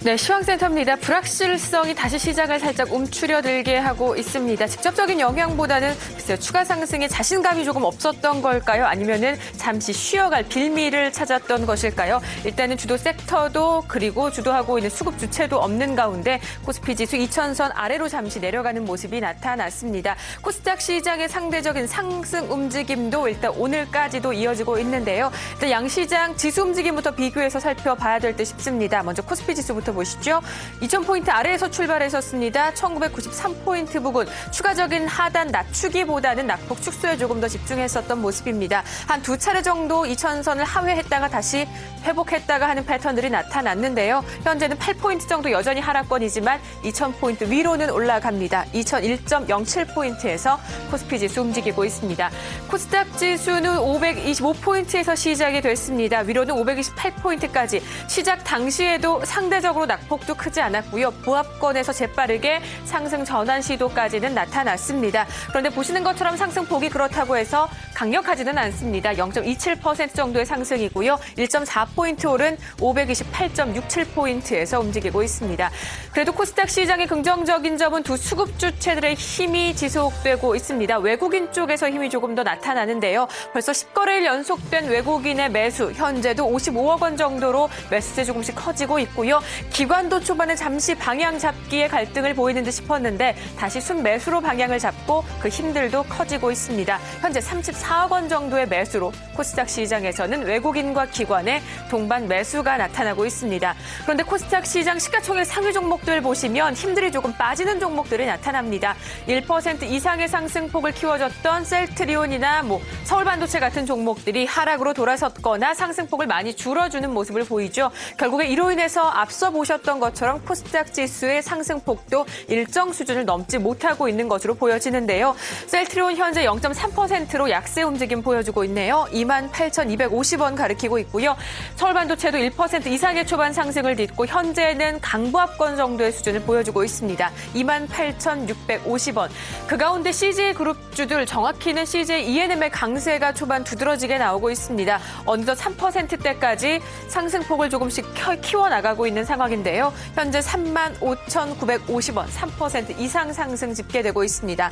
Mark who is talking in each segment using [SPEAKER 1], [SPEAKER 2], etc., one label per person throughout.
[SPEAKER 1] 네, 시황센터입니다. 불확실성이 다시 시장을 살짝 움츠려들게 하고 있습니다. 직접적인 영향보다는 글쎄요, 추가 상승에 자신감이 조금 없었던 걸까요? 아니면은 잠시 쉬어갈 빌미를 찾았던 것일까요? 일단은 주도 섹터도 그리고 주도하고 있는 수급 주체도 없는 가운데 코스피 지수 2000선 아래로 잠시 내려가는 모습이 나타났습니다. 코스닥 시장의 상대적인 상승 움직임도 일단 오늘까지도 이어지고 있는데요. 일단 양시장 지수 움직임부터 비교해서 살펴봐야 될 듯 싶습니다. 먼저 코스피 지수부터 보시죠. 2000포인트 아래에서 출발했었습니다. 1993포인트 부근 추가적인 하단 낮추기보다는 낙폭 축소에 조금 더 집중했었던 모습입니다. 한 두 차례 정도 2000선을 하회했다가 다시 회복했다가 하는 패턴들이 나타났는데요. 현재는 8포인트 정도 여전히 하락권이지만 2000포인트 위로는 올라갑니다. 2001.07포인트에서 코스피 지수 움직이고 있습니다. 코스닥 지수는 525포인트에서 시작이 됐습니다. 위로는 528포인트까지 시작 당시에도 상대적으로 낙폭도 크지 않았고요. 보합권에서 재빠르게 상승 전환 시도까지는 나타났습니다. 그런데 보시는 것처럼 상승폭이 그렇다고 해서 강력하지는 않습니다. 0.27% 정도의 상승이고요. 1.4포인트 오른 528.67포인트에서 움직이고 있습니다. 그래도 코스닥 시장의 긍정적인 점은 두 수급 주체들의 힘이 지속되고 있습니다. 외국인 쪽에서 힘이 조금 더 나타나는데요. 벌써 10거래일 연속된 외국인의 매수, 현재도 55억 원 정도로 매수세 조금씩 커지고 있고요. 기관도 초반에 잠시 방향 잡기에 갈등을 보이는 듯 싶었는데 다시 순매수로 방향을 잡고 그 힘들도 커지고 있습니다. 현재 34억 원 정도의 매수로 코스닥 시장에서는 외국인과 기관의 동반 매수가 나타나고 있습니다. 그런데 코스닥 시장 시가총액 상위 종목들 보시면 힘들이 조금 빠지는 종목들이 나타납니다. 1% 이상의 상승폭을 키워줬던 셀트리온이나 서울반도체 같은 종목들이 하락으로 돌아섰거나 상승폭을 많이 줄어주는 모습을 보이죠. 결국에 이로 인해서 앞서 보셨던 것처럼 코스닥 지수의 상승폭도 일정 수준을 넘지 못하고 있는 것으로 보여지는데요. 셀트리온 현재 0.3%로 약세 움직임 보여주고 있네요. 28,250원 가리키고 있고요. 서울반도체도 1% 이상의 초반 상승을 딛고 현재는 강보합권 정도의 수준을 보여주고 있습니다. 28,650원. 그 가운데 CJ그룹주들 정확히는 CJ E&M의 강세가 초반 두드러지게 나오고 있습니다. 어느덧 3%대까지 상승폭을 조금씩 키워나가고 있는 상황인데요. 현재 35,950원, 3% 이상 상승 집계되고 있습니다.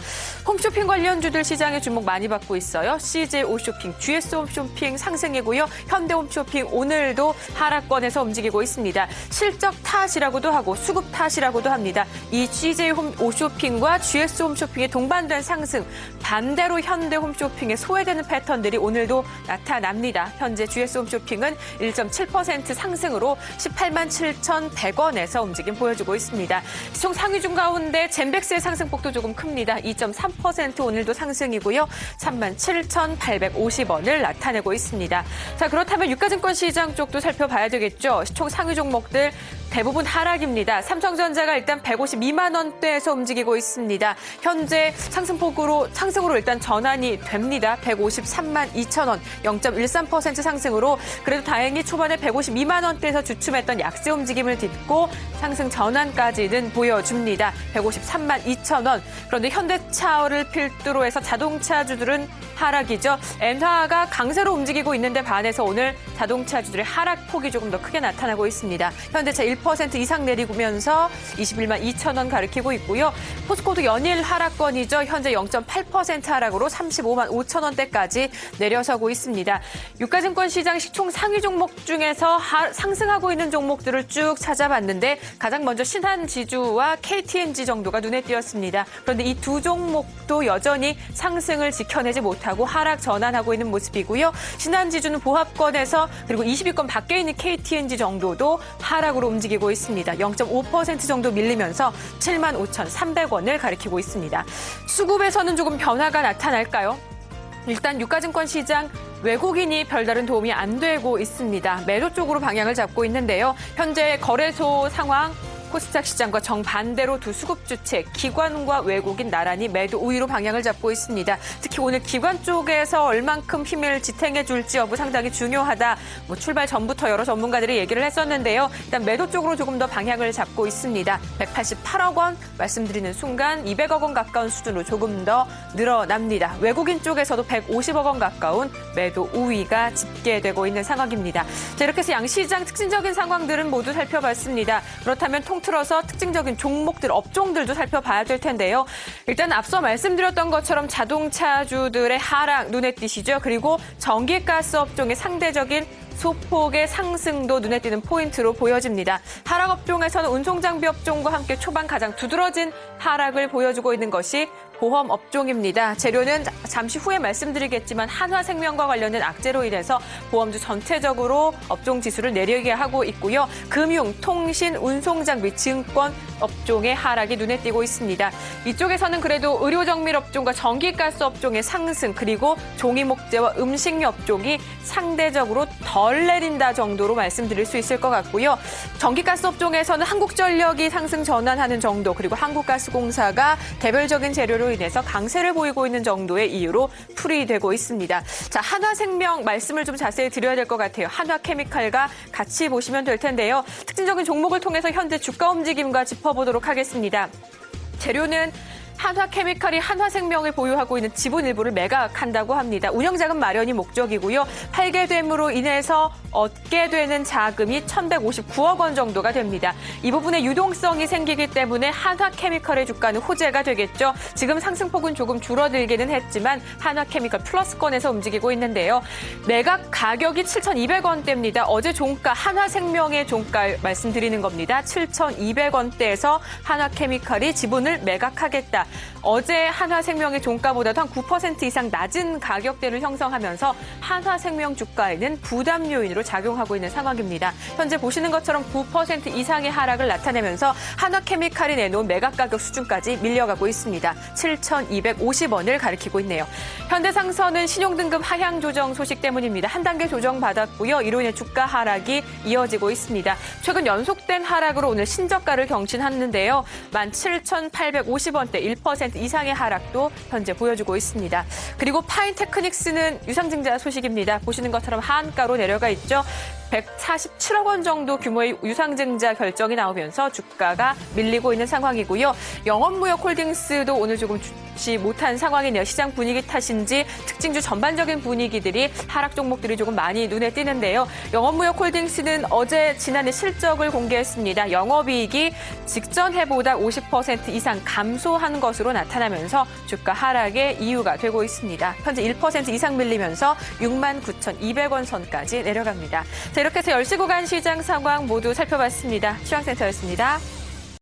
[SPEAKER 1] 홈쇼핑 관련주들 시장에 주목 많이 받고 있어요. CJ 홈쇼핑, GS 홈쇼핑 상승이고요. 현대 홈쇼핑 오늘도 하락권에서 움직이고 있습니다. 실적 탓이라고도 하고 수급 탓이라고도 합니다. 이 CJ 홈쇼핑과 GS 홈쇼핑의 동반된 상승, 반대로 현대 홈쇼핑에 소외되는 패턴들이 오늘도 나타납니다. 현재 GS 홈쇼핑은 1.7% 상승으로 187,100원에서 움직임 보여주고 있습니다. 시총 상위중 가운데 젠백스의 상승폭도 조금 큽니다. 2.3% 오늘도 상승이고요. 37,850원을 나타내고 있습니다. 자, 그렇다면 유가증권 시장 쪽도 살펴봐야 되겠죠. 시총 상위 종목들 대부분 하락입니다. 삼성전자가 일단 152만 원대에서 움직이고 있습니다. 현재 상승으로 일단 전환이 됩니다. 153만 2천 원, 0.13% 상승으로 그래도 다행히 초반에 152만 원대에서 주춤했던 약세 움직임을 딛고 상승 전환까지는 보여줍니다. 153만 2천 원. 그런데 현대차를 필두로 해서 자동차주들은 하락이죠. 엔화가 강세로 움직이고 있는데 반해서 오늘 자동차주들의 하락폭이 조금 더 크게 나타나고 있습니다. 현대차 1% 이상 내리면서 21만 2천 원 가리키고 있고요. 포스코도 연일 하락권이죠. 현재 0.8% 하락으로 35만 5천 원대까지 내려서고 있습니다. 유가증권 시장 시총 상위 종목 중에서 상승하고 있는 종목들을 쭉 찾아봤는데 가장 먼저 신한지주와 KTNG 정도가 눈에 띄었습니다. 그런데 이 두 종목도 여전히 상승을 지켜내지 못하고 하락 전환하고 있는 모습이고요. 신한지주는 보합권에서 그리고 20위권 밖에 있는 KTNG 정도도 하락으로 움직이고 있습니다. 0.5% 정도 밀리면서 75,300원을 가리키고 있습니다. 수급에서는 조금 변화가 나타날까요? 일단 유가증권 시장 외국인이 별다른 도움이 안 되고 있습니다. 매도 쪽으로 방향을 잡고 있는데요. 현재 거래소 상황 코스닥 시장과 정반대로 두 수급 주체, 기관과 외국인 나란히 매도 우위로 방향을 잡고 있습니다. 특히 오늘 기관 쪽에서 얼만큼 힘을 지탱해 줄지 여부 상당히 중요하다. 출발 전부터 여러 전문가들이 얘기를 했었는데요. 일단 매도 쪽으로 조금 더 방향을 잡고 있습니다. 188억 원 말씀드리는 순간 200억 원 가까운 수준으로 조금 더 늘어납니다. 외국인 쪽에서도 150억 원 가까운 매도 우위가 집계되고 있는 상황입니다. 자, 이렇게 해서 양시장 특징적인 상황들은 모두 살펴봤습니다. 그렇다면 통틀어서 특징적인 종목들, 업종들도 살펴봐야 될 텐데요. 일단 앞서 말씀드렸던 것처럼 자동차주들의 하락 눈에 띄시죠. 그리고 전기가스 업종의 상대적인 소폭의 상승도 눈에 띄는 포인트로 보여집니다. 하락 업종에서는 운송장비 업종과 함께 초반 가장 두드러진 하락을 보여주고 있는 것이 보험 업종입니다. 재료는 잠시 후에 말씀드리겠지만 한화생명과 관련된 악재로 인해서 보험주 전체적으로 업종 지수를 내리게 하고 있고요. 금융, 통신, 운송장비, 증권 업종의 하락이 눈에 띄고 있습니다. 이쪽에서는 그래도 의료정밀 업종과 전기가스 업종의 상승, 그리고 종이목재와 음식료 업종이 상대적으로 덜 내린다 정도로 말씀드릴 수 있을 것 같고요. 전기가스 업종에서는 한국전력이 상승 전환하는 정도, 그리고 한국가스공사가 개별적인 재료로 인해서 강세를 보이고 있는 정도의 이유로 풀이되고 있습니다. 자, 한화생명 말씀을 좀 자세히 드려야 될 것 같아요. 한화케미칼과 같이 보시면 될 텐데요. 특징적인 종목을 통해서 현재 주가 움직임과 짚어보도록 하겠습니다. 재료는 한화케미칼이 한화생명을 보유하고 있는 지분 일부를 매각한다고 합니다. 운영자금 마련이 목적이고요. 팔게 됨으로 인해서 얻게 되는 자금이 1,159억 원 정도가 됩니다. 이 부분에 유동성이 생기기 때문에 한화케미칼의 주가는 호재가 되겠죠. 지금 상승폭은 조금 줄어들기는 했지만 한화케미칼 플러스권에서 움직이고 있는데요. 매각 가격이 7,200원대입니다. 어제 종가, 한화생명의 종가 말씀드리는 겁니다. 7,200원대에서 한화케미칼이 지분을 매각하겠다. 어제 한화생명의 종가보다도 한 9% 이상 낮은 가격대를 형성하면서 한화생명 주가에는 부담 요인으로 작용하고 있는 상황입니다. 현재 보시는 것처럼 9% 이상의 하락을 나타내면서 한화케미칼이 내놓은 매각 가격 수준까지 밀려가고 있습니다. 7,250원을 가리키고 있네요. 현대상선은 신용등급 하향 조정 소식 때문입니다. 한 단계 조정받았고요. 이로 인해 주가 하락이 이어지고 있습니다. 최근 연속된 하락으로 오늘 신저가를 경신했는데요. 17,850원대 1% 이상의 하락도 현재 보여주고 있습니다. 그리고 파인테크닉스는 유상증자 소식입니다. 보시는 것처럼 하한가로 내려가 있죠. 147억 원 정도 규모의 유상증자 결정이 나오면서 주가가 밀리고 있는 상황이고요. 영업무역홀딩스도 오늘 조금 좋지 못한 상황이네요. 시장 분위기 탓인지 특징주 전반적인 분위기들이 하락 종목들이 조금 많이 눈에 띄는데요. 영업무역홀딩스는 어제 지난해 실적을 공개했습니다. 영업이익이 직전 해보다 50% 이상 감소한 것으로 나타나면서 주가 하락의 이유가 되고 있습니다. 현재 1% 이상 밀리면서 69,200원 선까지 내려갑니다. 자, 이렇게 해서 10시 구간 시장 상황 모두 살펴봤습니다. 시황센터였습니다.